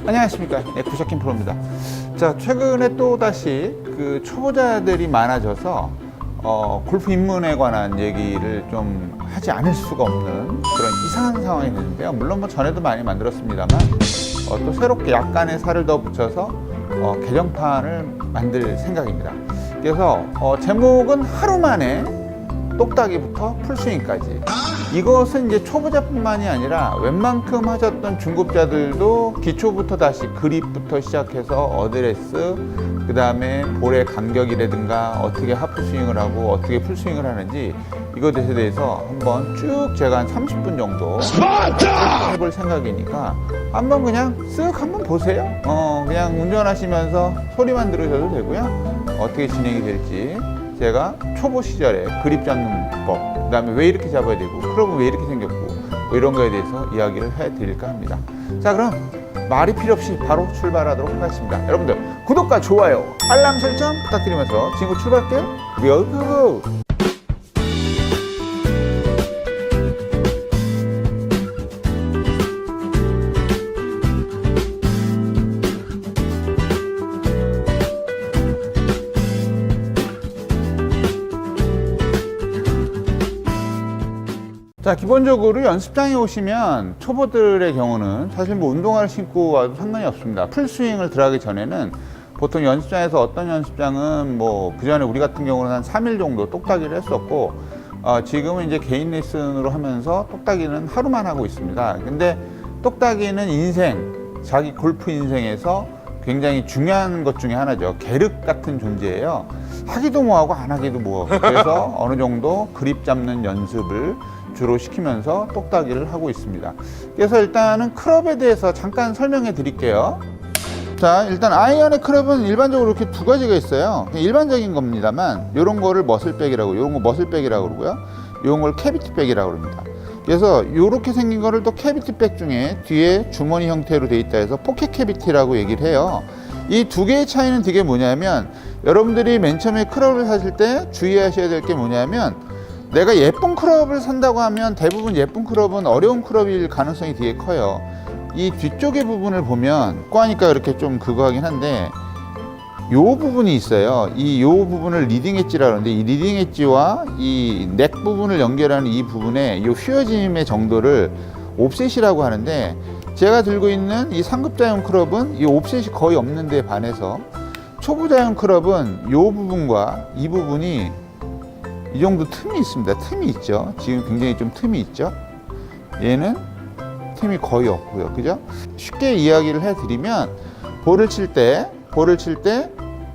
안녕하십니까. 네, 구셔킨 프로입니다. 자, 최근에 또 다시 그 초보자들이 많아져서 골프 입문에 관한 얘기를 좀 하지 않을 수가 없는 그런 이상한 상황이 됐는데요. 물론 뭐 전에도 많이 만들었습니다만 또 새롭게 약간의 살을 더 붙여서 개정판을 만들 생각입니다. 그래서 제목은 하루 만에 똑딱이부터 풀스윙까지. 이것은 이제 초보자뿐만이 아니라 웬만큼 하셨던 중급자들도 기초부터 다시 그립부터 시작해서 어드레스, 그 다음에 볼의 간격이라든가 어떻게 하프스윙을 하고 어떻게 풀스윙을 하는지 이것에 대해서 한번 쭉 제가 한 30분 정도 해볼 생각이니까 한번 그냥 쓱 한번 보세요. 그냥 운전하시면서 소리만 들으셔도 되고요. 어떻게 진행이 될지 제가 초보 시절에 그립 잡는 법, 그 다음에 왜 이렇게 잡아야 되고 클럽은 왜 이렇게 생겼고 뭐 이런 거에 대해서 이야기를 해드릴까 합니다. 자, 그럼 말이 필요 없이 바로 출발하도록 하겠습니다. 여러분들 구독과 좋아요, 알람 설정 부탁드리면서 친구 출발할게요. 고고! 자, 기본적으로 연습장에 오시면 초보들의 경우는 사실 뭐 운동화를 신고 와도 상관이 없습니다. 풀스윙을 들어가기 전에는 보통 연습장에서 어떤 연습장은 뭐 그 전에 우리 같은 경우는 한 3일 정도 똑딱이를 했었고 지금은 이제 개인 레슨으로 하면서 똑딱이는 하루만 하고 있습니다. 근데 똑딱이는 자기 골프 인생에서 굉장히 중요한 것 중에 하나죠. 계륵 같은 존재예요. 하기도 뭐하고 안 하기도 뭐하고. 그래서 어느 정도 그립 잡는 연습을 주로 시키면서 똑딱이를 하고 있습니다. 그래서 일단은 클럽에 대해서 잠깐 설명해 드릴게요. 자, 일단 아이언의 클럽은 일반적으로 이렇게 두 가지가 있어요. 일반적인 겁니다만 이런 거를 머슬백이라고, 이런 거 머슬백이라고 그러고요. 이런 걸 캐비티백이라고 합니다. 그래서 이렇게 생긴 거를 또 캐비티백 중에 뒤에 주머니 형태로 돼 있다 해서 포켓 캐비티라고 얘기를 해요. 이 두 개의 차이는 되게 뭐냐면 여러분들이 맨 처음에 클럽을 사실 때 주의하셔야 될 게 뭐냐면 내가 예쁜 클럽을 산다고 하면 대부분 예쁜 클럽은 어려운 클럽일 가능성이 되게 커요. 이 뒤쪽의 부분을 보면 꼬하니까 이렇게 좀 그거 하긴 한데 요 부분이 있어요. 요 부분을 리딩 엣지라고 하는데 이 리딩 엣지와 이 넥 부분을 연결하는 이 부분에 요 휘어짐의 정도를 옵셋이라고 하는데 제가 들고 있는 이 상급자용 클럽은 이 옵셋이 거의 없는 데 반해서 초보자용 클럽은 요 부분과 이 부분이 이 정도 틈이 있습니다. 틈이 있죠. 지금 굉장히 좀 틈이 있죠. 얘는 틈이 거의 없고요. 그죠? 쉽게 이야기를 해드리면 볼을 칠 때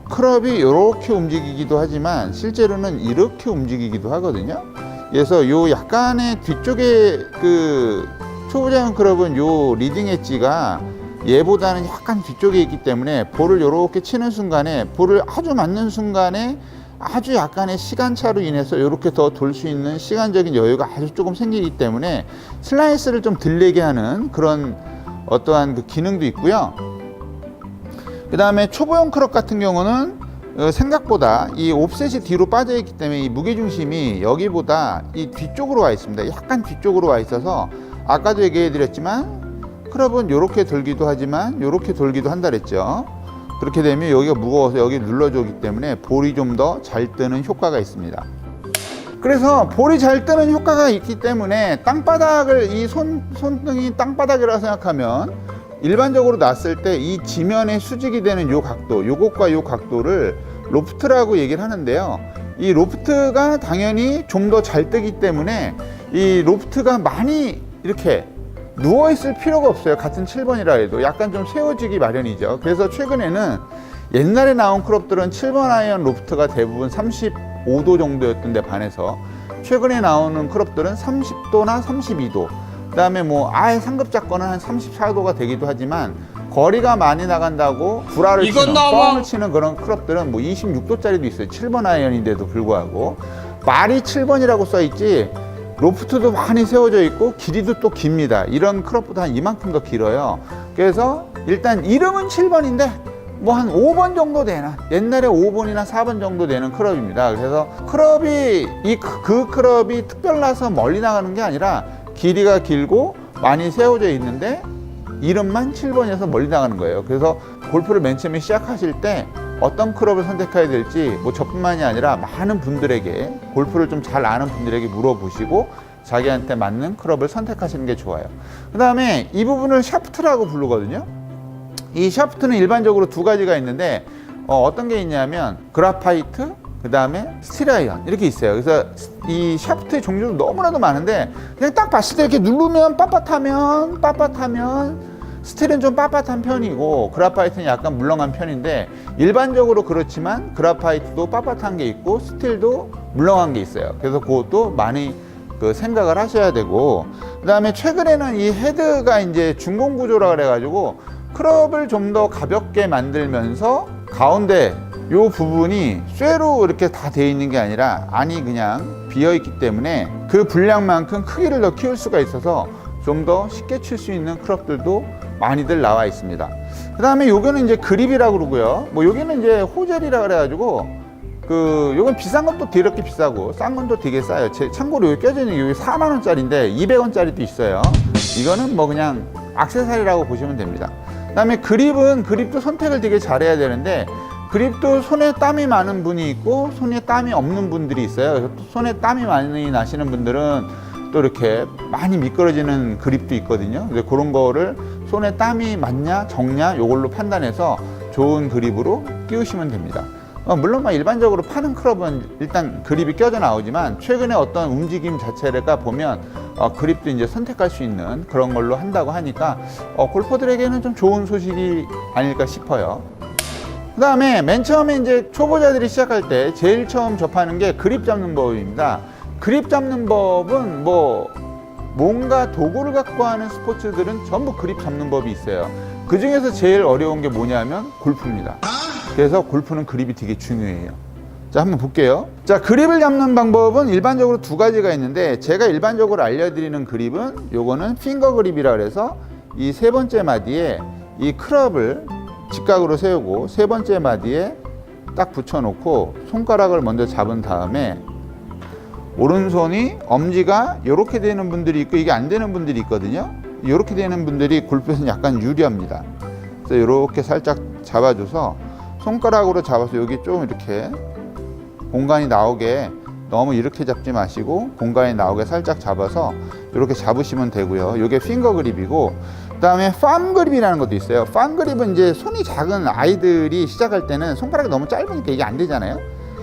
클럽이 이렇게 움직이기도 하지만 실제로는 이렇게 움직이기도 하거든요. 그래서 요 약간의 뒤쪽에 그 초보자용 클럽은 요 리딩 엣지가 얘보다는 약간 뒤쪽에 있기 때문에 볼을 이렇게 치는 순간에 볼을 아주 맞는 순간에 아주 약간의 시간차로 인해서 이렇게 더 돌 수 있는 시간적인 여유가 아주 조금 생기기 때문에 슬라이스를 좀 덜 내게 하는 그런 어떠한 그 기능도 있고요. 그 다음에 초보용 클럽 같은 경우는 생각보다 이 옵셋이 뒤로 빠져 있기 때문에 이 무게중심이 여기보다 이 뒤쪽으로 와 있습니다. 약간 뒤쪽으로 와 있어서 아까도 얘기해 드렸지만 클럽은 이렇게 돌기도 하지만 이렇게 돌기도 한다 그랬죠. 그렇게 되면 여기가 무거워서 여기 눌러주기 때문에 볼이 좀 더 잘 뜨는 효과가 있습니다. 그래서 볼이 잘 뜨는 효과가 있기 때문에 땅바닥을 이 손등이 땅바닥이라고 생각하면 일반적으로 놨을 때 이 지면에 수직이 되는 요 각도, 요것과 요 각도를 로프트라고 얘기를 하는데요. 이 로프트가 당연히 좀 더 잘 뜨기 때문에 이 로프트가 많이 이렇게 누워있을 필요가 없어요. 같은 7번이라 해도 약간 좀 세워지기 마련이죠. 그래서 최근에는 옛날에 나온 클럽들은 7번 아이언 로프트가 대부분 35도 정도였던 데 반해서 최근에 나오는 클럽들은 30도나 32도, 그 다음에 뭐 아예 상급자 거는 한 34도가 되기도 하지만 거리가 많이 나간다고 구라를 치는, 뻥을 치는 그런 클럽들은 뭐 26도짜리도 있어요. 7번 아이언인데도 불구하고 말이 7번이라고 써있지 로프트도 많이 세워져 있고 길이도 또 깁니다. 이런 클럽보다 한 이만큼 더 길어요. 그래서 일단 이름은 7번인데 뭐 한 5번 정도 되는, 옛날에 5번이나 4번 정도 되는 클럽입니다. 그래서 클럽이 그 클럽이 특별나서 멀리 나가는 게 아니라 길이가 길고 많이 세워져 있는데 이름만 7번이어서 멀리 나가는 거예요. 그래서 골프를 맨 처음에 시작하실 때 어떤 클럽을 선택해야 될지 뭐 저뿐만이 아니라 많은 분들에게, 골프를 좀 잘 아는 분들에게 물어보시고 자기한테 맞는 클럽을 선택하시는 게 좋아요. 그 다음에 이 부분을 샤프트라고 부르거든요. 이 샤프트는 일반적으로 두 가지가 있는데 어떤 게 있냐면 그라파이트, 그 다음에 스틸아이언 이렇게 있어요. 그래서 이 샤프트의 종류도 너무나도 많은데 그냥 딱 봤을 때 이렇게 누르면 빳빳하면 스틸은 좀 빳빳한 편이고 그라파이트는 약간 물렁한 편인데, 일반적으로 그렇지만 그라파이트도 빳빳한 게 있고 스틸도 물렁한 게 있어요. 그래서 그것도 많이 생각을 하셔야 되고, 그 다음에 최근에는 이 헤드가 이제 준공 구조라 그래가지고 클럽을 좀 더 가볍게 만들면서 가운데 요 부분이 쇠로 이렇게 다 되어 있는 게 아니라 안이 그냥 비어 있기 때문에 그 분량만큼 크기를 더 키울 수가 있어서 좀 더 쉽게 칠 수 있는 클럽들도 많이들 나와 있습니다. 그 다음에 요거는 이제 그립이라고 그러고요. 뭐 여기는 이제 호젤이라 그래가지고 요건 비싼 것도 되게 비싸고 싼 건 또 되게 싸요. 참고로 여기 껴져 있는 게 여기 4만 원짜리인데 200원짜리도 있어요. 이거는 뭐 그냥 액세서리라고 보시면 됩니다. 그 다음에 그립도 선택을 되게 잘해야 되는데, 그립도 손에 땀이 많은 분이 있고 손에 땀이 없는 분들이 있어요. 그래서 손에 땀이 많이 나시는 분들은 또 이렇게 많이 미끄러지는 그립도 있거든요. 그래서 그런 거를 손에 땀이 많냐 적냐 요걸로 판단해서 좋은 그립으로 끼우시면 됩니다. 물론 일반적으로 파는 클럽은 일단 그립이 껴져 나오지만 최근에 어떤 움직임 자체가 보면 그립도 이제 선택할 수 있는 그런 걸로 한다고 하니까 골퍼들에게는 좀 좋은 소식이 아닐까 싶어요. 그 다음에 맨 처음에 이제 초보자들이 시작할 때 제일 처음 접하는 게 그립 잡는 법입니다. 그립 잡는 법은 뭔가 도구를 갖고 하는 스포츠들은 전부 그립 잡는 법이 있어요. 그 중에서 제일 어려운 게 뭐냐면 골프입니다. 그래서 골프는 그립이 되게 중요해요. 자, 한번 볼게요. 자, 그립을 잡는 방법은 일반적으로 두 가지가 있는데, 제가 일반적으로 알려드리는 그립은 요거는 핑거 그립이라 그래서 이 세 번째 마디에 이 클럽을 직각으로 세우고 세 번째 마디에 딱 붙여놓고 손가락을 먼저 잡은 다음에 오른손이 엄지가 이렇게 되는 분들이 있고 이게 안 되는 분들이 있거든요. 이렇게 되는 분들이 골프에서는 약간 유리합니다. 그래서 이렇게 살짝 잡아줘서 손가락으로 잡아서 여기 좀 이렇게 공간이 나오게, 너무 이렇게 잡지 마시고 공간이 나오게 살짝 잡아서 이렇게 잡으시면 되고요. 이게 핑거 그립이고, 그 다음에 팜 그립이라는 것도 있어요. 팜 그립은 이제 손이 작은 아이들이 시작할 때는 손가락이 너무 짧으니까 이게 안 되잖아요.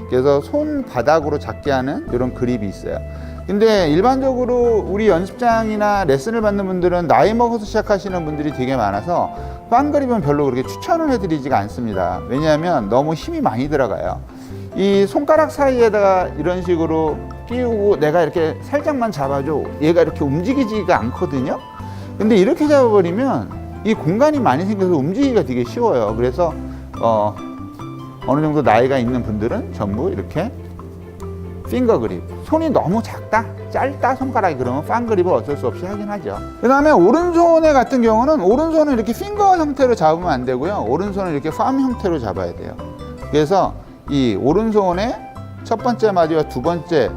그래서 손바닥으로 잡게 하는 이런 그립이 있어요. 근데 일반적으로 우리 연습장이나 레슨을 받는 분들은 나이 먹어서 시작하시는 분들이 되게 많아서 팜 그립은 별로 그렇게 추천을 해드리지가 않습니다. 왜냐하면 너무 힘이 많이 들어가요. 이 손가락 사이에다가 이런 식으로 끼우고 내가 이렇게 살짝만 잡아줘, 얘가 이렇게 움직이지가 않거든요. 근데 이렇게 잡아버리면 이 공간이 많이 생겨서 움직이기가 되게 쉬워요. 그래서 어느 정도 나이가 있는 분들은 전부 이렇게 핑거 그립, 손이 너무 작다, 짧다 손가락이, 그러면 팜 그립을 어쩔 수 없이 하긴 하죠. 그 다음에 오른손에 같은 경우는 오른손을 이렇게 핑거 형태로 잡으면 안 되고요. 오른손을 이렇게 팜 형태로 잡아야 돼요. 그래서 이 오른손의 첫 번째 마디와 두 번째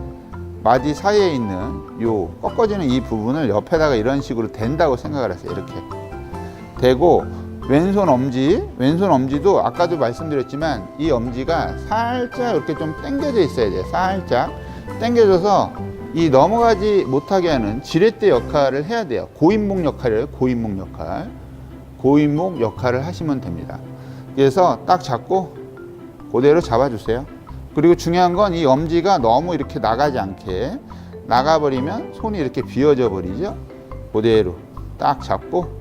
마디 사이에 있는 요 꺾어지는 이 부분을 옆에다가 이런 식으로 댄다고 생각을 하세요. 이렇게 대고 왼손 엄지도 아까도 말씀드렸지만 이 엄지가 살짝 이렇게 좀 당겨져 있어야 돼요. 살짝 당겨져서 이 넘어가지 못하게 하는 지렛대 역할을 해야 돼요. 고인목 역할을 고인목 역할을 하시면 됩니다. 그래서 딱 잡고 그대로 잡아주세요. 그리고 중요한 건 이 엄지가 너무 이렇게 나가지 않게, 나가버리면 손이 이렇게 비어져 버리죠. 그대로 딱 잡고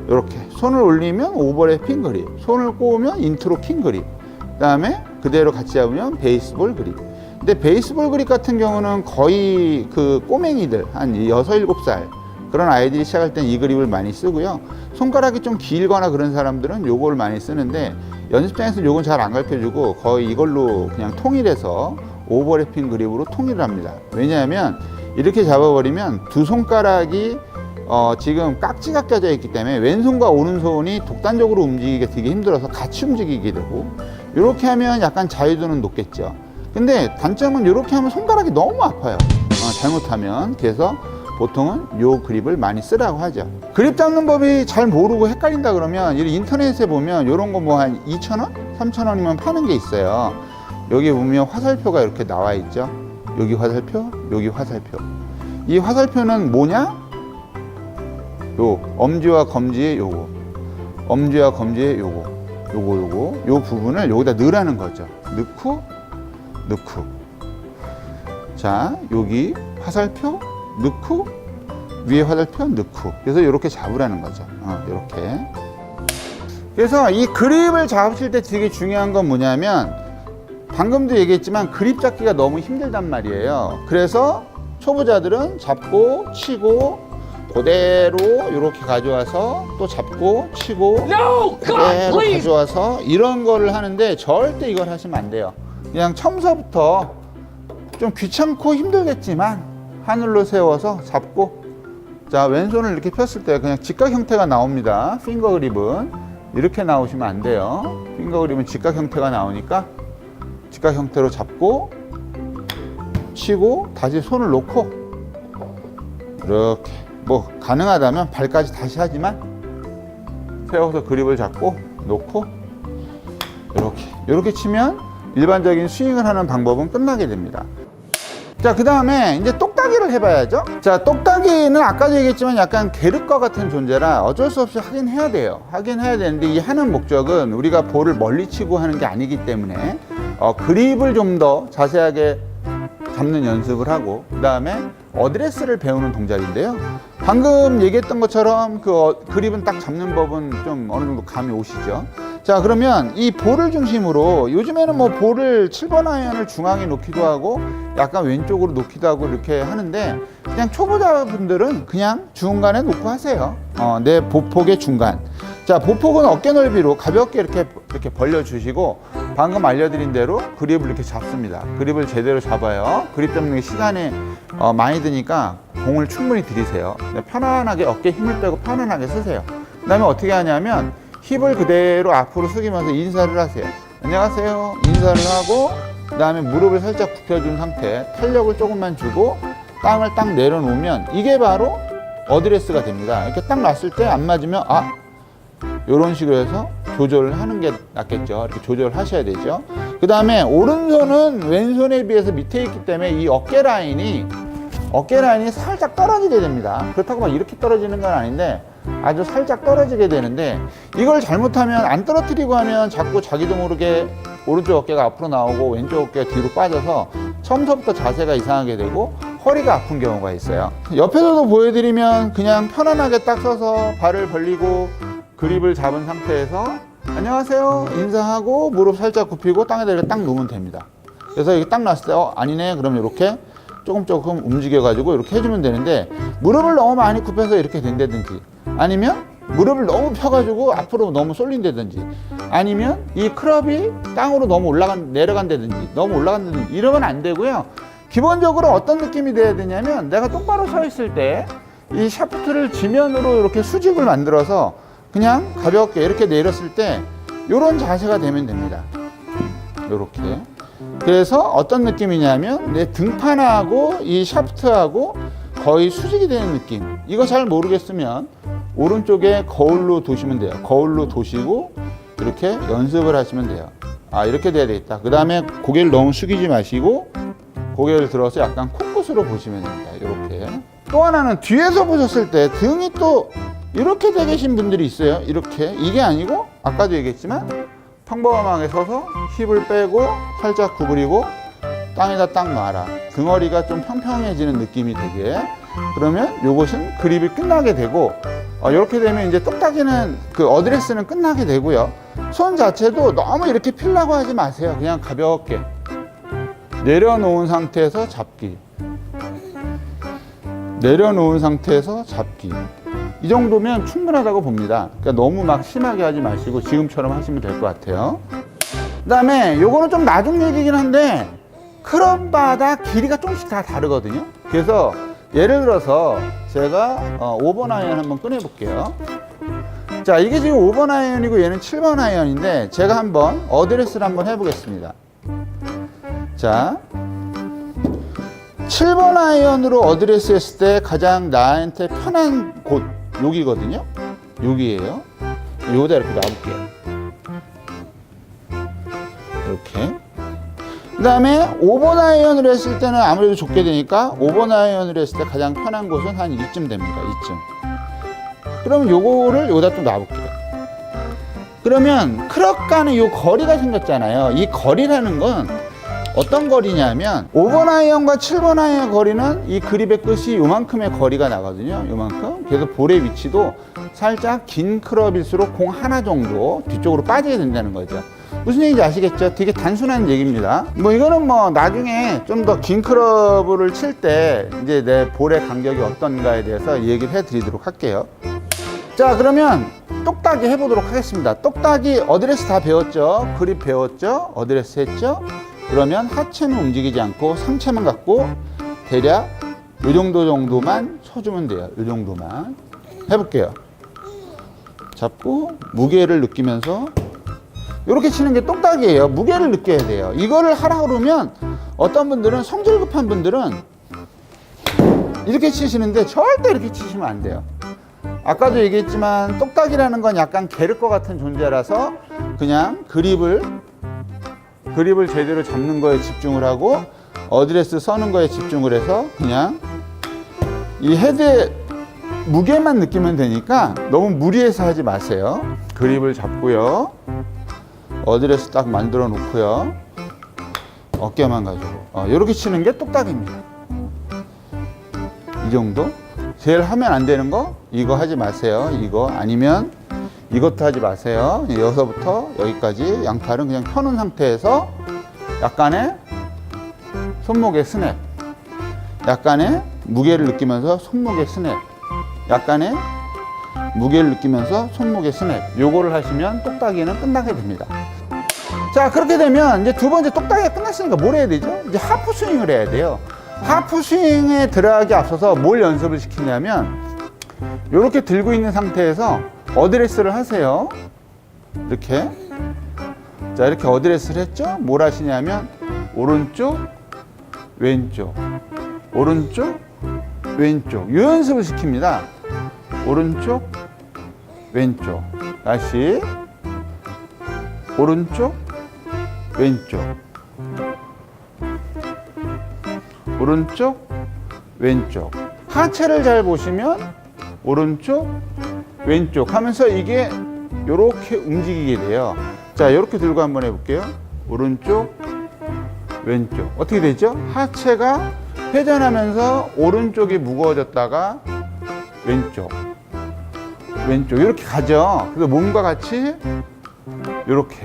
이렇게 손을 올리면 오버랩 핑 그립, 손을 꼬우면 인트로 킹 그립, 그 다음에 그대로 같이 잡으면 베이스볼 그립. 근데 베이스볼 그립 같은 경우는 거의 그 꼬맹이들 한 6, 7살 그런 아이들이 시작할 땐 이 그립을 많이 쓰고요. 손가락이 좀 길거나 그런 사람들은 요걸 많이 쓰는데 연습장에서 요건 잘 안 가르쳐주고 거의 이걸로 그냥 통일해서 오버래핑 그립으로 통일을 합니다. 왜냐하면 이렇게 잡아버리면 두 손가락이 지금 깍지가 껴져 있기 때문에 왼손과 오른손이 독단적으로 움직이기가 되게 힘들어서 같이 움직이게 되고, 이렇게 하면 약간 자유도는 높겠죠. 근데 단점은 이렇게 하면 손가락이 너무 아파요. 잘못하면. 그래서 보통은 요 그립을 많이 쓰라고 하죠. 그립 잡는 법이 잘 모르고 헷갈린다 그러면 인터넷에 보면 요런 거 뭐 한 2,000원? 3,000원이면 파는 게 있어요. 여기 보면 화살표가 이렇게 나와 있죠. 여기 화살표, 여기 화살표. 이 화살표는 뭐냐? 요 엄지와 검지의 요거, 엄지와 검지의 요거, 요 부분을 여기다 넣으라는 거죠. 넣고, 자, 여기 화살표 넣고, 위에 화살표 넣고. 그래서 이렇게 잡으라는 거죠. 이렇게. 그래서 이 그립을 잡으실 때 되게 중요한 건 뭐냐면, 방금도 얘기했지만 그립 잡기가 너무 힘들단 말이에요. 그래서 초보자들은 잡고 치고 그대로 이렇게 가져와서 또 잡고 치고 그대로 가져와서 이런 거를 하는데 절대 이걸 하시면 안 돼요. 그냥 처음서부터 좀 귀찮고 힘들겠지만 하늘로 세워서 잡고, 자, 왼손을 이렇게 폈을 때 그냥 직각 형태가 나옵니다. 핑거 그립은 이렇게 나오시면 안 돼요. 핑거 그립은 직각 형태가 나오니까 직각 형태로 잡고 치고 다시 손을 놓고 이렇게, 뭐 가능하다면 발까지 다시 하지만 세워서 그립을 잡고 놓고 이렇게 치면 일반적인 스윙을 하는 방법은 끝나게 됩니다. 자, 그 다음에 이제 똑딱이를 해봐야죠. 자, 똑딱이는 아까도 얘기했지만 약간 계륵과 같은 존재라 어쩔 수 없이 하긴 해야 돼요. 하긴 해야 되는데 이 하는 목적은 우리가 볼을 멀리 치고 하는 게 아니기 때문에 그립을 좀 더 자세하게 잡는 연습을 하고, 그 다음에 어드레스를 배우는 동작인데요. 방금 얘기했던 것처럼 그립은 딱 잡는 법은 좀 어느 정도 감이 오시죠. 자, 그러면 이 볼을 중심으로 요즘에는 뭐 볼을 7번 아이언을 중앙에 놓기도 하고 약간 왼쪽으로 놓기도 하고 이렇게 하는데, 그냥 초보자분들은 그냥 중간에 놓고 하세요. 내 보폭의 중간. 자, 보폭은 어깨 넓이로 가볍게 이렇게 벌려주시고, 방금 알려드린 대로 그립을 이렇게 잡습니다. 그립을 제대로 잡아요. 그립 잡는 게 시간이 많이 드니까 공을 충분히 들이세요. 편안하게 어깨에 힘을 빼고 편안하게 쓰세요. 그 다음에 어떻게 하냐면 힙을 그대로 앞으로 숙이면서 인사를 하세요. 안녕하세요. 인사를 하고, 그 다음에 무릎을 살짝 굽혀준 상태, 탄력을 조금만 주고 땅을 딱 내려놓으면 이게 바로 어드레스가 됩니다. 이렇게 딱 놨을 때 안 맞으면 이런 식으로 해서 조절을 하는 게 낫겠죠. 이렇게 조절을 하셔야 되죠. 그 다음에 오른손은 왼손에 비해서 밑에 있기 때문에 이 어깨 라인이 살짝 떨어지게 됩니다. 그렇다고 막 이렇게 떨어지는 건 아닌데 아주 살짝 떨어지게 되는데, 이걸 잘못하면 안 떨어뜨리고 하면 자꾸 자기도 모르게 오른쪽 어깨가 앞으로 나오고 왼쪽 어깨가 뒤로 빠져서 처음부터 자세가 이상하게 되고 허리가 아픈 경우가 있어요. 옆에서도 보여드리면 그냥 편안하게 딱 서서 발을 벌리고 그립을 잡은 상태에서 안녕하세요 인사하고 무릎 살짝 굽히고 땅에다 이렇게 딱 놓으면 됩니다. 그래서 이게 딱 놨을 때 아니네 그러면 이렇게 조금 움직여 가지고 이렇게 해주면 되는데, 무릎을 너무 많이 굽혀서 이렇게 된다든지, 아니면 무릎을 너무 펴가지고 앞으로 너무 쏠린다든지, 아니면 이 클럽이 땅으로 너무 내려간다든지 너무 올라간다든지 이러면 안 되고요. 기본적으로 어떤 느낌이 돼야 되냐면, 내가 똑바로 서 있을 때 이 샤프트를 지면으로 이렇게 수직을 만들어서 그냥 가볍게 이렇게 내렸을 때 이런 자세가 되면 됩니다. 이렇게. 그래서 어떤 느낌이냐면 내 등판하고 이 샤프트하고 거의 수직이 되는 느낌. 이거 잘 모르겠으면 오른쪽에 거울로 도시면 돼요. 거울로 도시고 이렇게 연습을 하시면 돼요. 이렇게 돼야 되겠다. 그 다음에 고개를 너무 숙이지 마시고 고개를 들어서 약간 코끝으로 보시면 됩니다. 이렇게. 또 하나는 뒤에서 보셨을 때 등이 또 이렇게 돼 계신 분들이 있어요. 이렇게. 이게 아니고 아까도 얘기했지만 평범하게 서서 힙을 빼고 살짝 구부리고 땅에다 딱 놔라. 등허리가 좀 평평해지는 느낌이 되게. 그러면 요것은 그립이 끝나게 되고, 이렇게 되면 이제 똑딱이는 어드레스는 끝나게 되고요. 손 자체도 너무 이렇게 필라고 하지 마세요. 그냥 가볍게 내려놓은 상태에서 잡기, 내려놓은 상태에서 잡기. 이 정도면 충분하다고 봅니다. 그러니까 너무 막 심하게 하지 마시고 지금처럼 하시면 될 것 같아요. 그 다음에 요거는 좀 나중 얘기긴 한데, 클럽마다 길이가 조금씩 다 다르거든요. 그래서 예를 들어서 제가 5번 아이언 한번 꺼내 볼게요. 자, 이게 지금 5번 아이언이고 얘는 7번 아이언인데, 제가 한번 어드레스를 한번 해보겠습니다. 자, 7번 아이언으로 어드레스 했을 때 가장 나한테 편한 곳 여기거든요. 여기에요. 여기다 이렇게 놔볼게요. 이렇게. 그 다음에 5번 아이언으로 했을 때는 아무래도 좁게 되니까 5번 아이언으로 했을 때 가장 편한 곳은 한 이쯤 됩니다. 이쯤. 그러면 요거를 여기다 또 놔볼게요. 그러면 클럽 간의 요 거리가 생겼잖아요. 이 거리라는 건 어떤 거리냐면 5번 아이언과 7번 아이언 거리는 이 그립의 끝이 요만큼의 거리가 나거든요. 요만큼. 그래서 볼의 위치도 살짝 긴 클럽일수록 공 하나 정도 뒤쪽으로 빠지게 된다는 거죠. 무슨 얘기인지 아시겠죠? 되게 단순한 얘기입니다. 뭐 이거는 뭐 나중에 좀 더 긴 클럽을 칠 때 이제 내 볼의 간격이 어떤가에 대해서 얘기를 해 드리도록 할게요. 자, 그러면 똑딱이 해보도록 하겠습니다. 똑딱이 어드레스 다 배웠죠? 그립 배웠죠? 어드레스 했죠? 그러면 하체는 움직이지 않고 상체만 갖고 대략 이 정도만 쳐주면 돼요. 이 정도만 해볼게요. 잡고 무게를 느끼면서 이렇게 치는 게 똑딱이에요. 무게를 느껴야 돼요. 이거를 하라 그러면 어떤 분들은 성질 급한 분들은 이렇게 치시는데 절대 이렇게 치시면 안 돼요. 아까도 얘기했지만 똑딱이라는 건 약간 게르 것 같은 존재라서 그냥 그립을 제대로 잡는 거에 집중을 하고 어드레스 서는 거에 집중을 해서 그냥 이 헤드의 무게만 느끼면 되니까 너무 무리해서 하지 마세요. 그립을 잡고요. 어드레스 딱 만들어 놓고요. 어깨만 가지고 이렇게 치는 게 똑딱입니다. 이 정도? 제일 하면 안 되는 거 이거 하지 마세요. 이거 아니면 이것도 하지 마세요. 여기서부터 여기까지 양팔은 그냥 펴놓은 상태에서 약간의 손목의 스냅, 약간의 무게를 느끼면서 손목의 스냅, 약간의 무게를 느끼면서 손목의 스냅, 요거를 하시면 똑딱이는 끝나게 됩니다. 자, 그렇게 되면 이제 두 번째 똑딱이가 끝났으니까 뭘 해야 되죠? 이제 하프 스윙을 해야 돼요. 하프 스윙에 들어가기 앞서서 뭘 연습을 시키냐면 이렇게 들고 있는 상태에서 어드레스를 하세요. 이렇게. 자, 이렇게 어드레스를 했죠? 뭘 하시냐면 오른쪽, 왼쪽, 오른쪽, 왼쪽. 이 연습을 시킵니다. 오른쪽, 왼쪽. 다시 오른쪽, 왼쪽, 오른쪽, 왼쪽. 하체를 잘 보시면 오른쪽, 왼쪽 하면서 이게 이렇게 움직이게 돼요. 자, 이렇게 들고 한번 해볼게요. 오른쪽, 왼쪽. 어떻게 되죠? 하체가 회전하면서 오른쪽이 무거워졌다가 왼쪽, 왼쪽 이렇게 가죠. 그래서 몸과 같이 이렇게.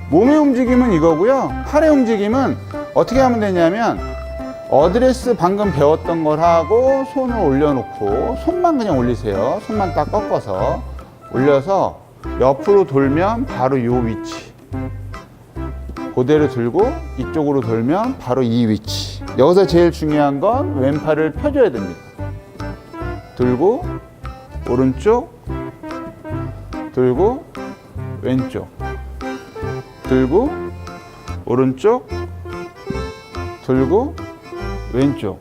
몸의 움직임은 이거고요. 팔의 움직임은 어떻게 하면 되냐면 어드레스 방금 배웠던 걸 하고 손을 올려놓고 손만 그냥 올리세요. 손만 딱 꺾어서 올려서 옆으로 돌면 바로 요 위치. 그대로 들고 이쪽으로 돌면 바로 이 위치. 여기서 제일 중요한 건 왼팔을 펴줘야 됩니다. 들고 오른쪽, 들고 왼쪽, 들고 오른쪽, 들고 왼쪽,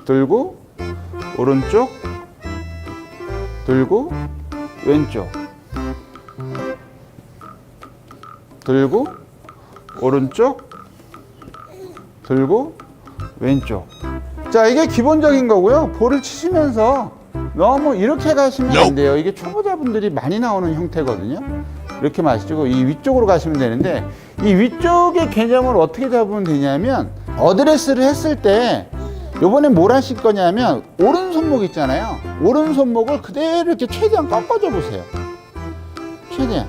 들고 오른쪽, 들고 왼쪽, 들고 오른쪽, 들고 왼쪽. 자, 이게 기본적인 거고요. 볼을 치시면서 너무 이렇게 가시면 안 돼요. 이게 초보자분들이 많이 나오는 형태거든요. 이렇게 마시고 이 위쪽으로 가시면 되는데 이 위쪽의 개념을 어떻게 잡으면 되냐면 어드레스를 했을 때 요번에 뭘 하실 거냐면 오른손목 있잖아요. 오른손목을 그대로 이렇게 최대한 꺾어줘 보세요. 최대한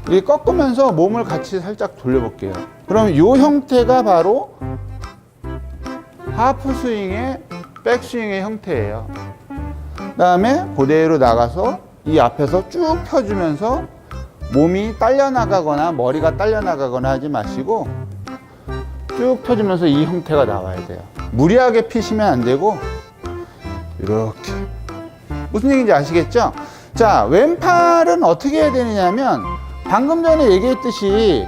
이렇게 꺾으면서 몸을 같이 살짝 돌려볼게요. 그럼 이 형태가 바로 하프 스윙의 백스윙의 형태예요. 그 다음에 그대로 나가서 이 앞에서 쭉 펴주면서 몸이 딸려나가거나 머리가 딸려나가거나 하지 마시고 쭉 펴주면서 이 형태가 나와야 돼요. 무리하게 피시면 안 되고 이렇게. 무슨 얘기인지 아시겠죠? 자, 왼팔은 어떻게 해야 되느냐면 방금 전에 얘기했듯이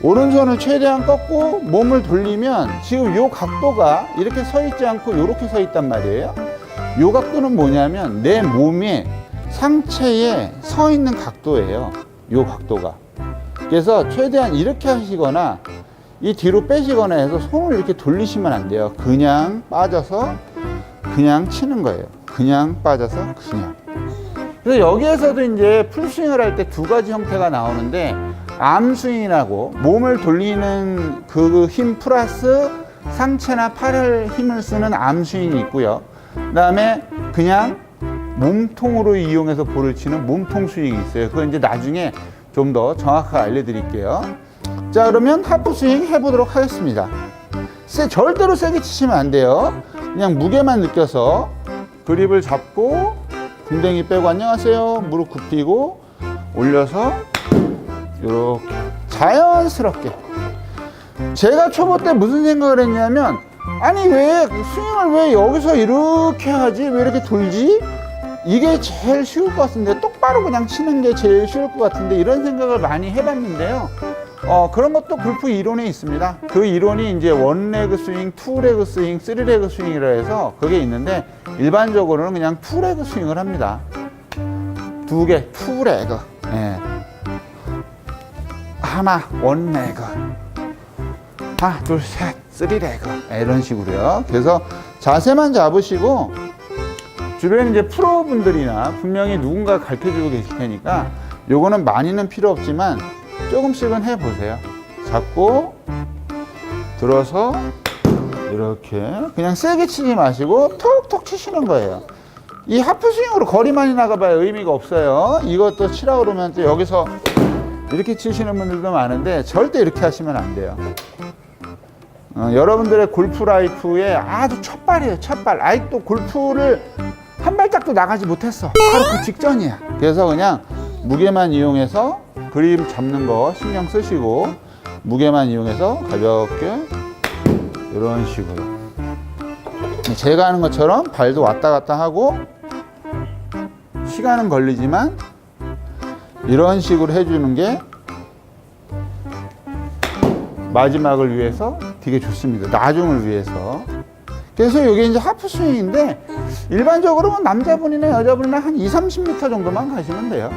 오른손을 최대한 꺾고 몸을 돌리면 지금 요 각도가 이렇게 서 있지 않고 이렇게 서 있단 말이에요. 요 각도는 뭐냐면 내 몸에 상체에 서 있는 각도예요. 요 각도가. 그래서 최대한 이렇게 하시거나 이 뒤로 빼시거나 해서 손을 이렇게 돌리시면 안 돼요. 그냥 빠져서 그냥 치는 거예요. 그냥 빠져서 그냥. 그래서 여기에서도 이제 풀스윙을 할 때 두 가지 형태가 나오는데 암스윙이라고 몸을 돌리는 그 힘 플러스 상체나 팔을 힘을 쓰는 암스윙이 있고요. 그 다음에 그냥 몸통으로 이용해서 볼을 치는 몸통 스윙이 있어요. 그거 이제 나중에 좀 더 정확하게 알려드릴게요. 자, 그러면 하프 스윙 해보도록 하겠습니다. 절대로 세게 치시면 안 돼요. 그냥 무게만 느껴서 그립을 잡고 궁뎅이 빼고 안녕하세요. 무릎 굽히고 올려서 이렇게 자연스럽게. 제가 초보 때 무슨 생각을 했냐면 아니 왜 스윙을 왜 여기서 이렇게 하지? 왜 이렇게 돌지? 이게 제일 쉬울 것 같은데 똑바로 그냥 치는 게 제일 쉬울 것 같은데 이런 생각을 많이 해봤는데요. 그런 것도 골프 이론에 있습니다. 그 이론이 이제 원레그 스윙, 투레그 스윙, 쓰리레그 스윙이라 해서 그게 있는데 일반적으로는 그냥 투레그 스윙을 합니다. 두 개, 투레그. 예. 하나, 원레그. 하나, 둘, 셋, 쓰리레그. 이런 식으로요. 그래서 자세만 잡으시고 주변에 이제 프로분들이나 분명히 누군가 가르쳐주고 계실 테니까 요거는 많이는 필요 없지만 조금씩은 해보세요. 잡고 들어서 이렇게 그냥 세게 치지 마시고 톡톡 치시는 거예요. 이 하프 스윙으로 거리 많이 나가봐야 의미가 없어요. 이것도 치라고 그러면 또 여기서 이렇게 치시는 분들도 많은데 절대 이렇게 하시면 안 돼요. 여러분들의 골프 라이프의 아주 첫 발이에요. 첫 발. 아직도 골프를 한 발짝도 나가지 못했어. 바로 그 직전이야. 그래서 그냥 무게만 이용해서 그립 잡는 거 신경 쓰시고 무게만 이용해서 가볍게 이런 식으로 제가 하는 것처럼 발도 왔다 갔다 하고 시간은 걸리지만 이런 식으로 해주는 게 마지막을 위해서 되게 좋습니다. 나중을 위해서. 그래서 이게 이제 하프 스윙인데 일반적으로 남자분이나 여자분이나 한 20-30m 정도만 가시면 돼요.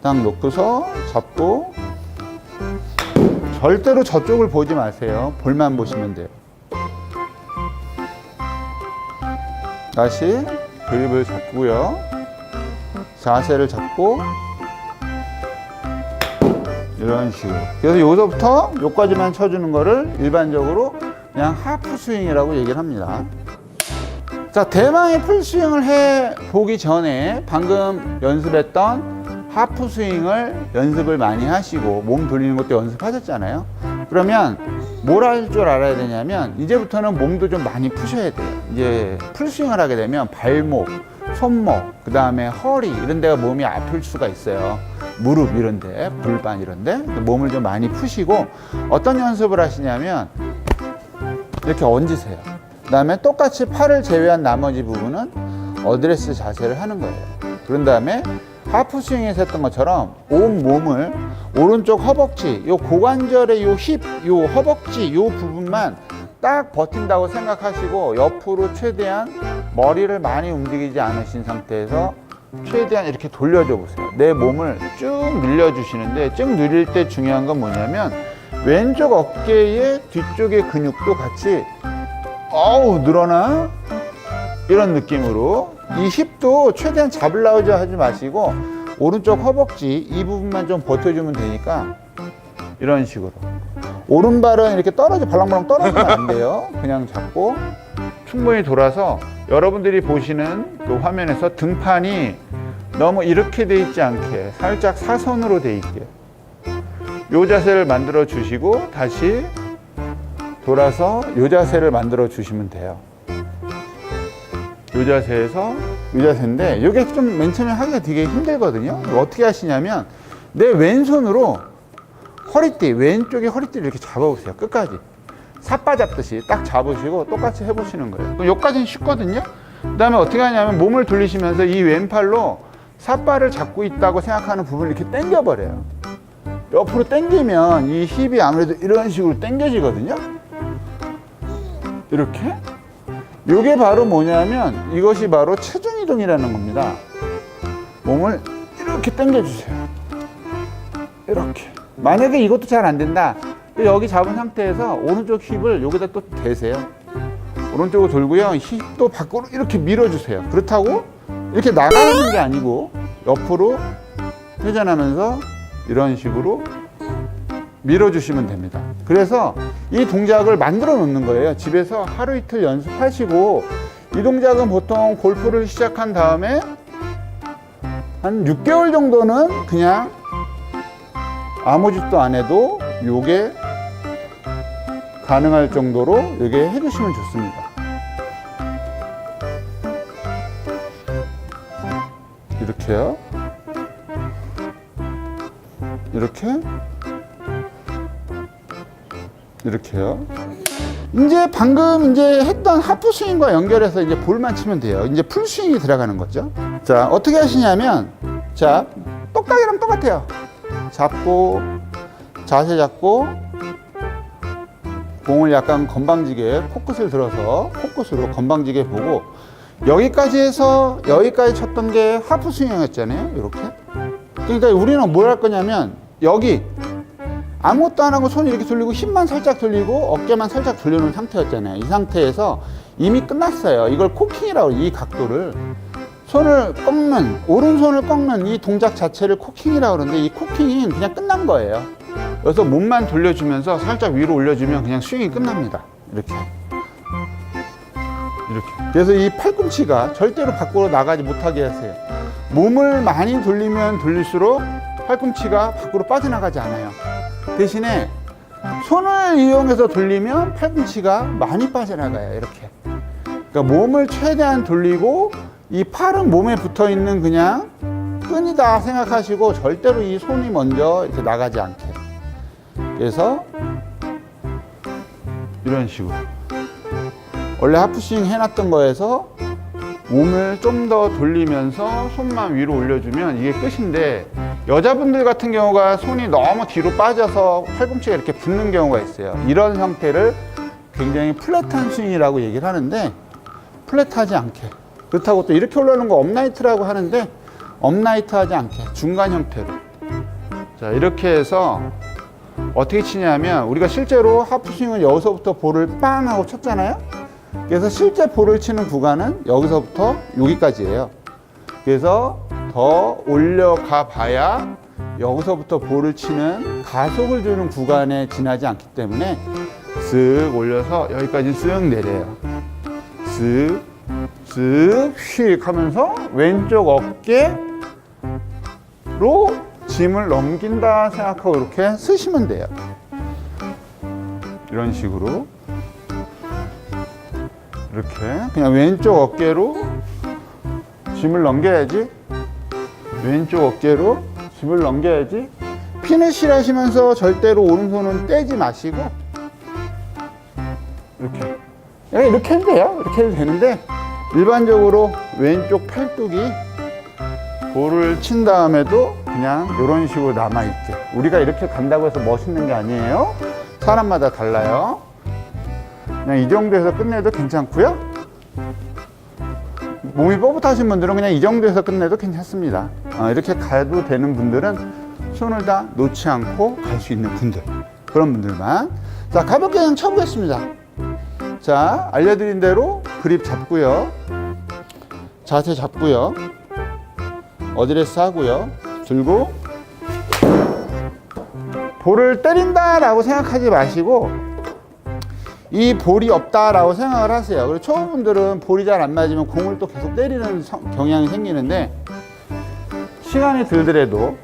딱 놓고서 잡고 절대로 저쪽을 보지 마세요. 볼만 보시면 돼요. 다시 그립을 잡고요. 자세를 잡고 이런 식으로. 그래서 여기서부터 여기까지만 쳐주는 거를 일반적으로 그냥 하프 스윙이라고 얘기를 합니다. 자, 대망의 풀스윙을 해보기 전에 방금 연습했던 하프 스윙을 연습을 많이 하시고 몸 돌리는 것도 연습하셨잖아요. 그러면 뭘 할 줄 알아야 되냐면 이제부터는 몸도 좀 많이 푸셔야 돼요. 이제 풀스윙을 하게 되면 발목, 손목, 그 다음에 허리 이런 데가 몸이 아플 수가 있어요. 무릎 이런 데, 골반 이런 데 몸을 좀 많이 푸시고 어떤 연습을 하시냐면 이렇게 얹으세요. 그 다음에 똑같이 팔을 제외한 나머지 부분은 어드레스 자세를 하는 거예요. 그런 다음에 하프 스윙에서 했던 것처럼 온 몸을 오른쪽 허벅지, 요 고관절의 요 힙, 요 허벅지 요 부분만 딱 버틴다고 생각하시고 옆으로 최대한 머리를 많이 움직이지 않으신 상태에서 최대한 이렇게 돌려줘 보세요. 내 몸을 쭉 늘려주시는데 쭉 늘릴 때 중요한 건 뭐냐면 왼쪽 어깨의 뒤쪽의 근육도 같이 늘어나 이런 느낌으로 이 힙도 최대한 잡으려고 하지 마시고 오른쪽 허벅지 이 부분만 좀 버텨주면 되니까 이런 식으로 오른발은 이렇게 발랑발랑 떨어지면 안 돼요. 그냥 잡고 충분히 돌아서 여러분들이 보시는 그 화면에서 등판이 너무 이렇게 돼 있지 않게 살짝 사선으로 돼 있게 요 자세를 만들어 주시고 다시 돌아서 요 자세를 만들어 주시면 돼요. 요 자세에서 요 자세인데 이게 좀 맨 처음에 하기가 되게 힘들거든요. 어떻게 하시냐면 내 왼손으로 허리띠, 왼쪽에 허리띠를 이렇게 잡아보세요. 끝까지 삿바 잡듯이 딱 잡으시고 똑같이 해보시는 거예요. 여기까지는 쉽거든요. 그 다음에 어떻게 하냐면 몸을 돌리시면서 이 왼팔로 삿바를 잡고 있다고 생각하는 부분을 이렇게 당겨버려요. 옆으로 당기면 이 힙이 아무래도 이런 식으로 당겨지거든요. 이렇게. 이게 바로 뭐냐면 이것이 바로 체중 이동이라는 겁니다. 몸을 이렇게 당겨주세요. 이렇게. 만약에 이것도 잘 안 된다. 여기 잡은 상태에서 오른쪽 힙을 여기다 또 대세요. 오른쪽으로 돌고요. 힙도 밖으로 이렇게 밀어주세요. 그렇다고 이렇게 나가는 게 아니고 옆으로 회전하면서 이런 식으로 밀어주시면 됩니다. 그래서 이 동작을 만들어 놓는 거예요. 집에서 하루 이틀 연습하시고, 이 동작은 보통 골프를 시작한 다음에 한 6개월 정도는 그냥 아무 짓도 안 해도 요게 가능할 정도로 이렇게 해주시면 좋습니다. 이렇게요. 이렇게. 이렇게요. 이제 방금 이제 했던 하프 스윙과 연결해서 이제 볼만 치면 돼요. 이제 풀 스윙이 들어가는 거죠. 자, 어떻게 하시냐면, 자, 똑딱이랑 똑같아요. 잡고, 자세 잡고, 공을 약간 건방지게 코끝을 들어서 코끝으로 건방지게 보고, 여기까지 해서 여기까지 쳤던 게 하프 스윙이었잖아요. 이렇게. 그러니까 우리는 뭘 할 거냐면, 여기 아무것도 안 하고 손 이렇게 돌리고 힘만 살짝 돌리고 어깨만 살짝 돌려놓은 상태였잖아요. 이 상태에서 이미 끝났어요. 이걸 코킹이라고, 이 각도를. 손을 꺾는, 오른손을 꺾는 이 동작 자체를 코킹이라고 그러는데, 이 코킹은 그냥 끝난 거예요. 그래서 몸만 돌려주면서 살짝 위로 올려주면 그냥 스윙이 끝납니다. 이렇게. 이렇게. 그래서 이 팔꿈치가 절대로 밖으로 나가지 못하게 하세요. 몸을 많이 돌리면 돌릴수록 팔꿈치가 밖으로 빠져나가지 않아요. 대신에 손을 이용해서 돌리면 팔꿈치가 많이 빠져나가요. 이렇게. 그러니까 몸을 최대한 돌리고, 이 팔은 몸에 붙어 있는 그냥 끈이다 생각하시고 절대로 이 손이 먼저 이렇게 나가지 않게. 그래서 이런 식으로 원래 하프스윙 해놨던 거에서 몸을 좀 더 돌리면서 손만 위로 올려주면 이게 끝인데, 여자분들 같은 경우가 손이 너무 뒤로 빠져서 팔꿈치가 이렇게 붙는 경우가 있어요. 이런 형태를 굉장히 플랫한 스윙이라고 얘기를 하는데, 플랫하지 않게. 그렇다고 또 이렇게 올라오는 거 업라이트라고 하는데, 업라이트 하지 않게 중간 형태로. 자, 이렇게 해서 어떻게 치냐면, 우리가 실제로 하프스윙은 여기서부터 볼을 빵 하고 쳤잖아요. 그래서 실제 볼을 치는 구간은 여기서부터 여기까지예요. 그래서 더 올려가 봐야 여기서부터 볼을 치는 가속을 주는 구간에 지나지 않기 때문에 쓱 올려서 여기까지 쓱 내려요. 쓱, 쓱, 휙 하면서 왼쪽 어깨로 짐을 넘긴다 생각하고 이렇게 쓰시면 돼요. 이런 식으로. 이렇게 그냥 왼쪽 어깨로 짐을 넘겨야지. 왼쪽 어깨로 짐을 넘겨야지. 피니시를 하시면서 절대로 오른손은 떼지 마시고 이렇게 해도 돼요. 이렇게 해도 되는데, 일반적으로 왼쪽 팔뚝이 볼을 친 다음에도 그냥 이런 식으로 남아있게. 우리가 이렇게 간다고 해서 멋있는 게 아니에요. 사람마다 달라요. 그냥 이 정도에서 끝내도 괜찮고요. 몸이 뻣뻣하신 분들은 그냥 이 정도에서 끝내도 괜찮습니다. 이렇게 가도 되는 분들은 손을 다 놓지 않고 갈 수 있는 분들, 그런 분들만. 자, 가볍게 그냥 쳐보겠습니다. 자, 알려드린 대로 그립 잡고요, 자세 잡고요, 어드레스 하고요, 들고 볼을 때린다 라고 생각하지 마시고 이 볼이 없다 라고 생각을 하세요. 그리고 초보분들은 볼이 잘 안 맞으면 공을 또 계속 때리는 경향이 생기는데, 시간이 들더라도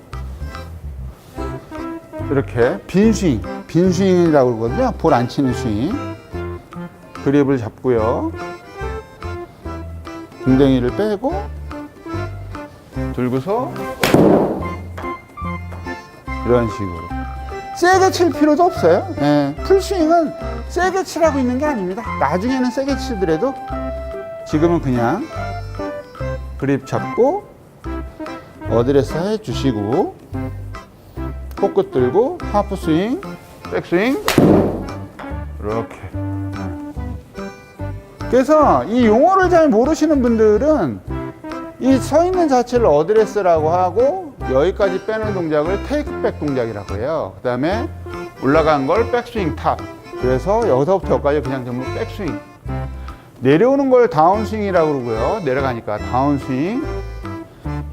이렇게 빈스윙이라고 그러거든요. 볼 안 치는 스윙. 그립을 잡고요, 궁뎅이를 빼고 들고서 이런 식으로. 세게 칠 필요도 없어요. 예, 풀스윙은 세게 치라고 있는 게 아닙니다. 나중에는 세게 치더라도 지금은 그냥 그립 잡고 어드레스 해주시고 코끝 들고 하프 스윙, 백 스윙 이렇게. 그래서 이 용어를 잘 모르시는 분들은 이 서 있는 자체를 어드레스라고 하고 여기까지 빼는 동작을 테이크백 동작이라고 해요. 그 다음에 올라간 걸 백스윙 탑. 그래서 여기서부터 여기까지 그냥 전부 백스윙. 내려오는 걸 다운스윙이라고 그러고요. 내려가니까 다운스윙.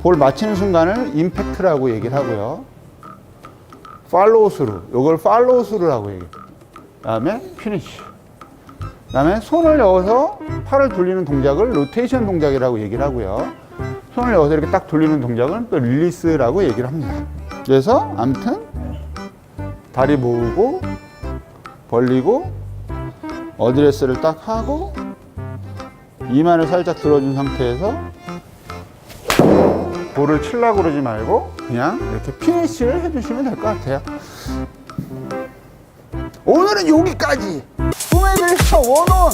볼 맞히는 순간을 임팩트라고 얘기를 하고요. 팔로우 스루. 이걸 팔로우 스루라고 얘기해요. 그 다음에 피니쉬. 그 다음에 손을 넣어서 팔을 돌리는 동작을 로테이션 동작이라고 얘기를 하고요. 손을 넣어서 이렇게 딱 돌리는 동작은 또 릴리스라고 얘기를 합니다. 그래서 아무튼 다리 모으고 벌리고 어드레스를 딱 하고 이마를 살짝 들어준 상태에서 볼을 치려고 그러지 말고 그냥 이렇게 피니쉬를 해주시면 될 것 같아요. 오늘은 여기까지. 꿈에그리스터 원온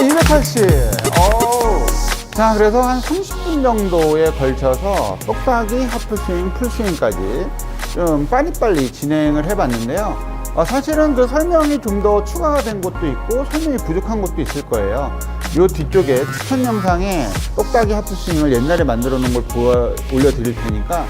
280. 자, 그래서 한 30분 정도에 걸쳐서 똑딱이 하프스윙, 풀스윙까지 좀 빨리빨리 진행을 해봤는데요. 사실은 그 설명이 좀 더 추가가 된 것도 있고 설명이 부족한 것도 있을 거예요. 요 뒤쪽에 추천 영상에 똑딱이 하프스윙을 옛날에 만들어 놓은 걸 올려드릴 테니까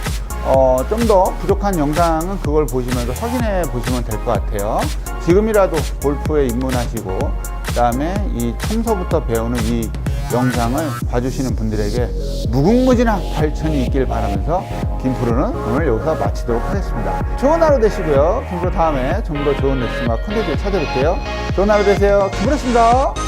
좀 더 부족한 영상은 그걸 보시면서 확인해 보시면 될 것 같아요. 지금이라도 골프에 입문하시고 그 다음에 이 처음서부터 배우는 이 영상을 봐주시는 분들에게 무궁무진한 발전이 있길 바라면서 김프로는 오늘 여기서 마치도록 하겠습니다. 좋은 하루 되시고요. 김프로 다음에 좀 더 좋은 레슨과 컨텐츠를 찾아뵐게요. 좋은 하루 되세요. 김프로였습니다.